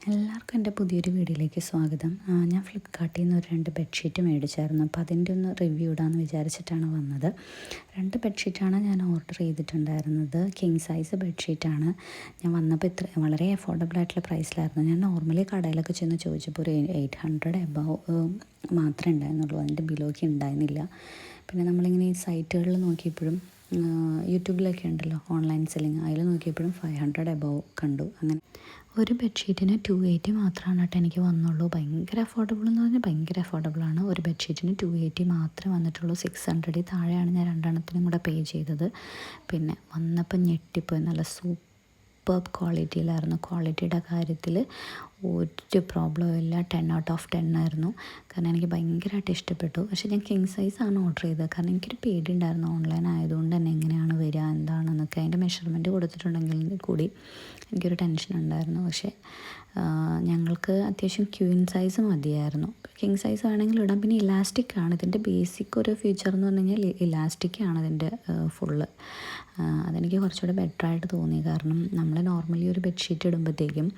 എല്ലാവർക്കും എൻ്റെ പുതിയൊരു വീഡിയോയിലേക്ക് സ്വാഗതം. ഞാൻ ഫ്ലിപ്കാർട്ടിൽ നിന്ന് ഒരു 2 ബെഡ്ഷീറ്റ് മേടിച്ചായിരുന്നു. അപ്പോൾ അതിൻ്റെ ഒന്ന് റിവ്യൂ ഇടാമെന്ന് വിചാരിച്ചിട്ടാണ് വന്നത്. 2 ബെഡ്ഷീറ്റാണ് ഞാൻ ഓർഡർ ചെയ്തിട്ടുണ്ടായിരുന്നത്. കിങ് സൈസ് ബെഡ്ഷീറ്റാണ്. ഞാൻ വന്നപ്പോൾ വളരെ അഫോർഡബിൾ ആയിട്ടുള്ള പ്രൈസിലായിരുന്നു. ഞാൻ നോർമലി കടയിലൊക്കെ ചെന്ന് ചോദിച്ചപ്പോൾ ഒരു 800 എബവ് മാത്രമേ ഉണ്ടായിരുന്നുള്ളൂ. അതിൻ്റെ ബിലോക്ക് ഉണ്ടായിരുന്നില്ല. പിന്നെ നമ്മളിങ്ങനെ ഈ സൈറ്റുകളിൽ നോക്കിയപ്പോഴും യൂട്യൂബിലൊക്കെ ഉണ്ടല്ലോ ഓൺലൈൻ സെല്ലിങ്, അതിൽ നോക്കിയപ്പോഴും 500 എബവ് കണ്ടു. അങ്ങനെ ഒരു ബെഡ്ഷീറ്റിന് 280 മാത്രമാണ് കേട്ടോ എനിക്ക് വന്നുള്ളൂ. ഭയങ്കര അഫോർഡബിൾ എന്ന് പറഞ്ഞാൽ ഭയങ്കര അഫോർഡബിളാണ്. ഒരു ബെഡ്ഷീറ്റിന് 280 മാത്രമേ വന്നിട്ടുള്ളൂ. 600 താഴെയാണ് ഞാൻ രണ്ടെണ്ണത്തിനും കൂടെ പേ ചെയ്തത്. പിന്നെ വന്നപ്പോൾ ഞെട്ടിപ്പോയി. നല്ല സൂപ്പർ ക്വാളിറ്റിയിലായിരുന്നു. ക്വാളിറ്റിയുടെ കാര്യത്തിൽ ഒരു പ്രോബ്ലവും ഇല്ല. 10 ഔട്ട് ഓഫ് 10 ആയിരുന്നു. കാരണം എനിക്ക് ഭയങ്കരമായിട്ട് ഇഷ്ടപ്പെട്ടു. പക്ഷേ ഞാൻ കിങ് സൈസാണ് ഓർഡർ ചെയ്തത്. കാരണം എനിക്കൊരു പേടി ഉണ്ടായിരുന്നു ഓൺലൈൻ ആയതുകൊണ്ട് തന്നെ എങ്ങനെയാണ് വരിക എന്താണെന്നൊക്കെ. അതിൻ്റെ മെഷർമെൻറ്റ് കൊടുത്തിട്ടുണ്ടെങ്കിൽ കൂടി എനിക്കൊരു ടെൻഷൻ ഉണ്ടായിരുന്നു. പക്ഷേ ഞങ്ങൾക്ക് അത്യാവശ്യം ക്വീൻ സൈസ് മതിയായിരുന്നു. കിങ് സൈസ് വേണമെങ്കിൽ ഇടാം. പിന്നെ ഇലാസ്റ്റിക് ആണ് ഇതിൻ്റെ ബേസിക് ഒരു ഫീച്ചർ എന്ന് പറഞ്ഞു കഴിഞ്ഞാൽ ഇലാസ്റ്റിക്കാണ് ഇതിൻ്റെ ഫുള്ള്. അതെനിക്ക് കുറച്ചുകൂടെ ബെറ്ററായിട്ട് തോന്നി. കാരണം നമ്മൾ നോർമലി ഒരു ബെഡ്ഷീറ്റ് ഇടുമ്പോഴത്തേക്കും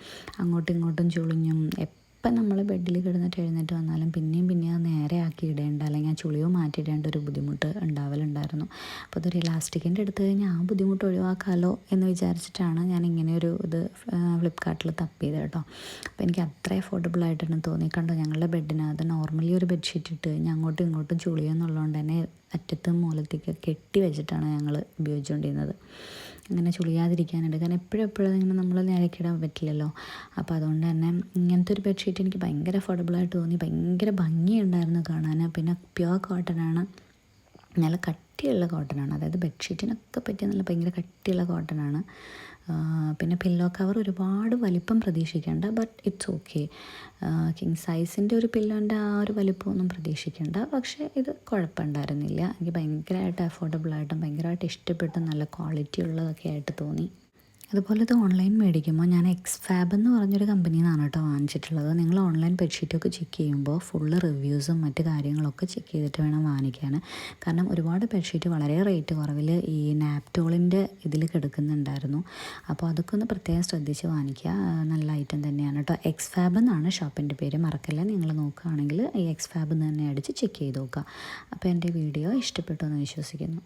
അങ്ങോട്ടും ഇങ്ങോട്ടും ചുളിഞ്ഞും എപ്പം നമ്മൾ ബെഡിൽ കിടന്നിട്ട് എഴുന്നേറ്റ് വന്നാലും പിന്നെയും അത് നേരെ ആക്കി ഇടേണ്ട, അല്ലെങ്കിൽ ആ ചുളിയോ മാറ്റിയിടേണ്ട ഒരു ബുദ്ധിമുട്ട് ഉണ്ടാവലുണ്ടായിരുന്നു. അപ്പോൾ അതൊരു ഇലാസ്റ്റിക്കിൻ്റെ എടുത്തു കഴിഞ്ഞാൽ ആ ബുദ്ധിമുട്ട് ഒഴിവാക്കാമല്ലോ എന്ന് വിചാരിച്ചിട്ടാണ് ഞാൻ ഇങ്ങനെയൊരു ഇത് ഫ്ലിപ്കാർട്ടിൽ തപ്പിയത് കേട്ടോ. അപ്പോൾ എനിക്ക് അത്ര അഫോർഡബിൾ ആയിട്ടാണ് തോന്നി. കണ്ടോ, ഞങ്ങളുടെ ബെഡിനകത്ത് നോർമലി ഒരു ബെഡ്ഷീറ്റ് ഇട്ട് കഴിഞ്ഞാൽ അങ്ങോട്ടും ഇങ്ങോട്ടും ചുളിയെന്നുള്ളതുകൊണ്ട് തന്നെ അറ്റത്തും മൂലത്തേക്ക് കെട്ടി വെച്ചിട്ടാണ് ഞങ്ങൾ ഉപയോഗിച്ചുകൊണ്ടിരുന്നത്. അങ്ങനെ ചുളിയാതിരിക്കാനായിട്ട്. കാരണം എപ്പോഴും ഇങ്ങനെ നമ്മൾ നേരക്കിടാൻ പറ്റില്ലല്ലോ. അപ്പോൾ അതുകൊണ്ട് തന്നെ ഇങ്ങനത്തെ ഒരു ബെഡ്ഷീറ്റ് എനിക്ക് ഭയങ്കര അഫോർഡബിളായിട്ട് തോന്നി. ഭയങ്കര ഭംഗിയുണ്ടായിരുന്നു കാണാൻ. പിന്നെ പ്യുവർ കോട്ടനാണ്, നല്ല കട്ടിയുള്ള കോട്ടനാണ്. അതായത് ബെഡ്ഷീറ്റിനൊക്കെ പറ്റിയ നല്ല ഭയങ്കര കട്ടിയുള്ള കോട്ടനാണ്. പിന്നെ പില്ലോ കവർ ഒരുപാട് വലിപ്പം പ്രതീക്ഷിക്കേണ്ട, ബട്ട് ഇറ്റ്സ് ഓക്കെ. കിങ് സൈസിൻ്റെ ഒരു പില്ലോൻ്റെ ആ ഒരു വലിപ്പമൊന്നും പ്രതീക്ഷിക്കേണ്ട. പക്ഷേ ഇത് കുഴപ്പമുണ്ടായിരുന്നില്ല. എനിക്ക് ഭയങ്കരമായിട്ട് അഫോർഡബിളായിട്ടും ഭയങ്കരമായിട്ട് ഇഷ്ടപ്പെട്ടും നല്ല ക്വാളിറ്റി ഉള്ളതൊക്കെ ആയിട്ട് തോന്നി. അതുപോലെ ഇത് ഓൺലൈൻ മേടിക്കുമ്പോൾ ഞാൻ എക്സ്ഫാബ് എന്ന് പറഞ്ഞൊരു കമ്പനിയിൽ നിന്നാണ് കേട്ടോ വാങ്ങിച്ചിട്ടുള്ളത്. നിങ്ങൾ ഓൺലൈൻ ബെഡ്ഷീറ്റൊക്കെ ചെക്ക് ചെയ്യുമ്പോൾ ഫുള്ള് റിവ്യൂസും മറ്റ് കാര്യങ്ങളൊക്കെ ചെക്ക് ചെയ്തിട്ട് വേണം വാങ്ങിക്കാൻ. കാരണം ഒരുപാട് ബെഡ്ഷീറ്റ് വളരെ റേറ്റ് കുറവിൽ ഈ നാപ്റ്റോളിൻ്റെ ഇതിൽ കിടക്കുന്നുണ്ടായിരുന്നു. അപ്പോൾ അതൊക്കെ ഒന്ന് പ്രത്യേകം ശ്രദ്ധിച്ച് വാങ്ങിക്കുക. നല്ല ഐറ്റം തന്നെയാണ് കേട്ടോ. എക്സ്ഫാബ് എന്നാണ് ഷോപ്പിൻ്റെ പേര്, മറക്കല്ല. നിങ്ങൾ നോക്കുകയാണെങ്കിൽ ഈ എക്സ്ഫാബ് എന്ന് തന്നെ അടിച്ച് ചെക്ക് ചെയ്ത് നോക്കുക. അപ്പോൾ എൻ്റെ വീഡിയോ ഇഷ്ടപ്പെട്ടു എന്ന് വിശ്വസിക്കുന്നു.